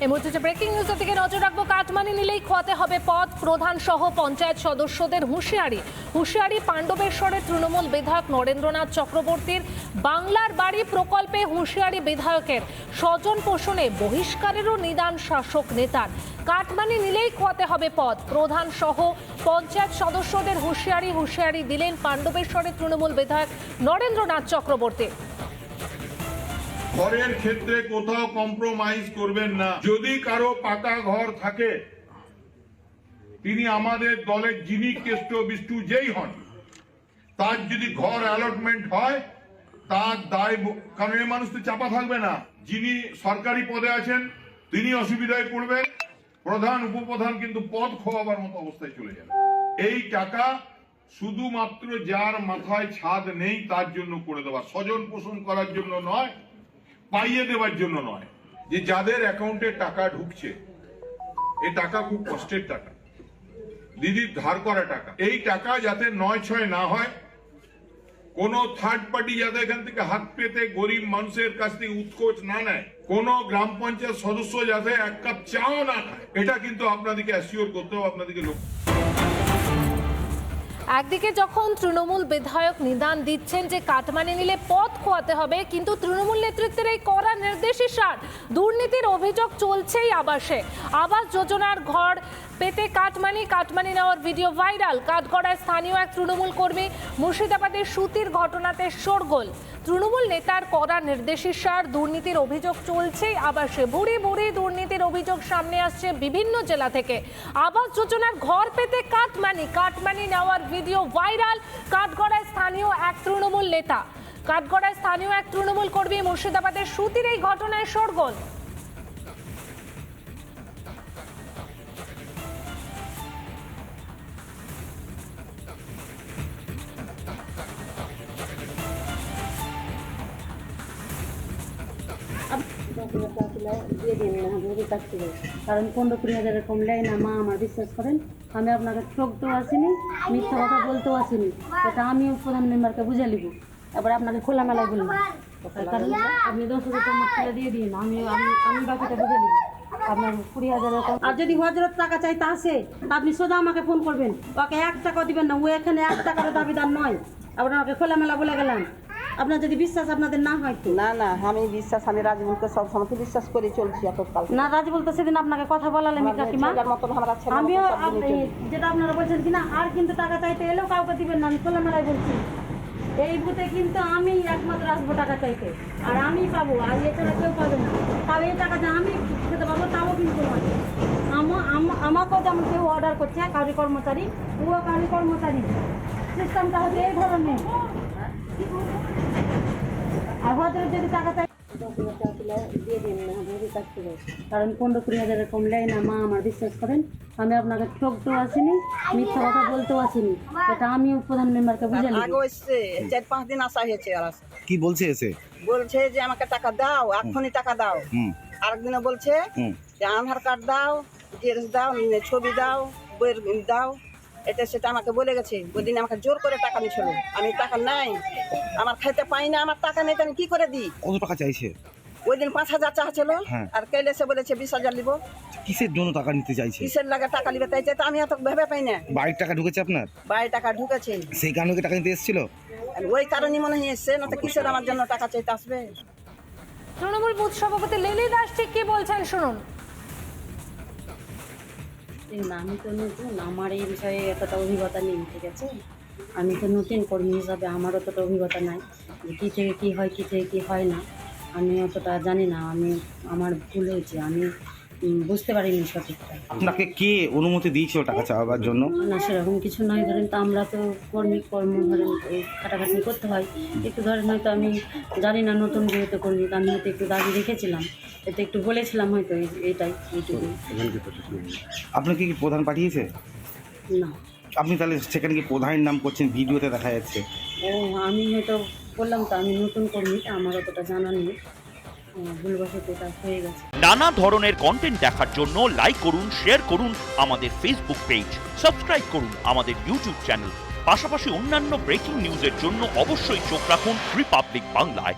এই মুহূর্তে ব্রেকিং নিউজের দিকে নজর রাখবো। কাটমানি নিলেই খোয়াতে হবে পদ, প্রধান সহ পঞ্চায়েত সদস্যদের হুঁশিয়ারি পাণ্ডবেশ্বরের তৃণমূল বিধায়ক নরেন্দ্রনাথ চক্রবর্তীর। বাংলার বাড়ি প্রকল্পে হুঁশিয়ারি বিধায়কের। স্বজন পোষণে বহিষ্কারেরও নিদান শাসক নেতার। কাটমানি নিলেই খোয়াতে হবে পদ, প্রধান সহ পঞ্চায়েত সদস্যদের হুঁশিয়ারি দিলেন পাণ্ডবেশ্বরের তৃণমূল বিধায়ক নরেন্দ্রনাথ চক্রবর্তী। ঘরের ক্ষেত্রে কোথাও কম্প্রোমাইজ করবেন না। যদি কারো পাকা ঘর থাকে, তিনি আমাদের দলের যিনি কেষ্ট বিষ্টু যেই হন, তার যদি ঘর অ্যালটমেন্ট হয়, তার দায়, কারণ এই মানুষ তো চাপা থাকবে না। যিনি সরকারি পদে আছেন তিনি অসুবিধায় পড়বেন, প্রধান উপপ্রধান কিন্তু পদ খোয়াবার মতো অবস্থায় চলে যাবে। এই টাকা শুধুমাত্র যার মাথায় ছাদ নেই তার জন্য করে দেওয়া, স্বজন পোষণ করার জন্য নয়, পাইয়ে দেওয়ার জন্য নয়। যে যাদের অ্যাকাউন্টে টাকা ঢুকছে, এই টাকা খুব কষ্টের টাকা, দিদির ধার করা টাকা। এই টাকা যাতে ৯-৬ না হয়, কোন থার্ড পার্টি যাতে এখান থেকে হাত পেতে গরিব মানুষের কাছ থেকে উৎকোচ না নেয়, কোন গ্রাম পঞ্চায়েত সদস্য যাতে এক কাপ চাও না খায়, এটা কিন্তু আপনাদেরকে অ্যাসিওর করতে হবে, আপনাদেরকে লক্ষ্য। একদিকে যখন তৃণমূল বিধায়ক নিদান দিচ্ছেন যে কাটমানি নিলে পদ খোয়াতে হবে, কিন্তু তৃণমূল নেতৃত্বের এই কড়া নির্দেশই সার। দুর্নীতির অভিযোগ চলছেই আবাসে। আবাস যোজনার ঘর পেতে কাটমানি নেওয়ার ভিডিও ভাইরাল। কাঠগড়ায় স্থানীয় এক তৃণমূল কর্মী। মুর্শিদাবাদের সুতির ঘটনাতে শোরগোল। তৃণমূল নেতার কড়া নির্দেশই সার। দুর্নীতির অভিযোগ চলছেই আবাসে। ভুরি ভুরি দুর্নীতির অভিযোগ সামনে আসছে বিভিন্ন জেলা থেকে। আবাস যোজনার ঘর পেতে কাটমানি নেওয়ার ভিডিও ভাইরাল। কাঠগড়ায় স্থানীয় এক তৃণমূল নেতা, কাঠগড়ায় স্থানীয় এক তৃণমূল কর্মী। মুর্শিদাবাদের সুতির এই ঘটনায় শোরগোল। দিয়ে দিন না আমাদের কাছ থেকে, কারণ 15-20 কম লেয় না। মা আমার বিশ্বাস করেন, আমি আপনাকে ঠকতেও আসিনি, মিথ্যা কথা বলতেও আসিনি। এটা আমি প্রধান মেম্বারকে বুঝে নিব। এবার আপনাকে খোলামেলায় বলবো, কারণ আপনি 10,000 টাকা তুলে দিয়ে দিন, আমি বাকিটা বুঝে নিব। আপনার 20,000 কম। আর যদি হজরত টাকা চাইতে আসে, তা আপনি সোজা আমাকে ফোন করবেন, ওকে 1 টাকাও দিবেন না। ও এখানে 1 টাকারও দাবিদার নয়। আবার আমাকে খোলামেলা বলে গেলাম। আপনার যদি বিশ্বাস আপনাদের না হয় তো না, আমি বিশ্বাস, আমি রাজবুলকে সবসময় বিশ্বাস করে চলছি। এতকাল না, রাজবুল তো সেদিন আপনাকে কথা বলালেন কাকিমা। আমিও যেটা আপনারা বলছেন কিনা, আর কিন্তু টাকা চাইতে এলেও কাউকে দিবেন না। আমি খোলামেলায় বলছি, এই বুথে কিন্তু আমি একমাত্র আসবো টাকা চাইতে, আর আমি পাবো, আর এছাড়া কেউ পাবে না। তাও এই টাকাটা আমি খেতে পাবো, তাও কিন্তু নয়। আমাকেও যেমন কেউ অর্ডার করছে, কারি কর্মচারী, ও কারি কর্মচারী। সিস্টেমটা হচ্ছে এই ধরনের। আর হজরত যদি টাকা চাই দিয়ে দিন না আমাদের কাছ থেকে, কারণ 15-20 কম লেয় না। মা আমার বিশ্বাস করেন, আমি আপনাকে ঠকতেও আসিনি, মিথ্যা কথা বলতেও আসিনি। এটা আমি প্রধান মেম্বারকে বুঝে নিই। 4-5 দিন আসা হয়েছে। কি বলছে এসে? বলছে যে আমাকে টাকা দাও, এখনই টাকা দাও। আরেকদিনে বলছে যে আধার কার্ড দাও, জেরক্স দাও, ছবি দাও, বইয়ের দাও, এটা সেটা আমাকে বলে গেছে। ওই দিন আমাকে জোর করে টাকা নিয়েছিল। আমি টাকা নাই, আমার খাইতে পাই না, আমার টাকা নেই, আমি কি করে দিই? কত টাকা চাইছে? ওই দিন 5,000 চাচ্ছিল, আর কেলে সে বলেছে 20,000 নিব। কিসের জন্য টাকা নিতে চাইছে? কিসের লাগে টাকা নিবে তাই চাইতে আমি এত ভেবে পাই না। বাড়ির টাকা ঢুকেছে আপনার? বাড়ির টাকা ঢুকেছে, সেই কারণে কি টাকা নিতে এসেছিল? ওই কারণে মনে হয় এসছে, না তো কিসের আমার জন্য টাকা চাইতে আসবে। তৃণমূল বুথ সভাপতি লিলি দাস ঠিক কি বলছেন শুনুন। আমি তো নতুন, আমার এই বিষয়ে এতটা অভিজ্ঞতা নেই, ঠিক আছে? আমি তো নতুন কর্মী হিসাবে আমার অতটা অভিজ্ঞতা নাই যে কী থেকে কী হয়, কী থেকে কী হয় না, আমি অতটা জানি না। আমার ভুল হয়েছে, আমি বুঝতে পারিনি সঠিকটা। আপনাকে কে অনুমতি দিয়েছিল টাকা চাওয়ার জন্য? না, সেরকম কিছু নয়। ধরেন তো আমরা তো কর্ম ধরেন এই খাটাখাটি করতে হয় একটু। ধরেন হয়তো আমি জানি না, নতুন যেহেতু কর্মী, আমি হয়তো একটু দাবি রেখেছিলাম, এতে একটু বলেছিলাম হয়তো, এইটুকু। আপনাকে কি প্রধান পাঠিয়েছে? না। আপনি তাহলে সেখানে কি প্রধানের নাম করছেন, ভিডিওতে দেখা যাচ্ছে। ও, আমি হয়তো বললাম তো আমি নতুন কর্মী, আমার অতটা জানা নেই, ভুলবশত এটা হয়ে গেছে। নানা ধরনের কন্টেন্ট দেখার জন্য লাইক করুন, শেয়ার করুন আমাদের ফেসবুক পেজ, সাবস্ক্রাইব করুন আমাদের ইউটিউব চ্যানেল। পাশাপাশি অন্যান্য ব্রেকিং নিউজের জন্য অবশ্যই চোখ রাখুন রিপাবলিক বাংলায়।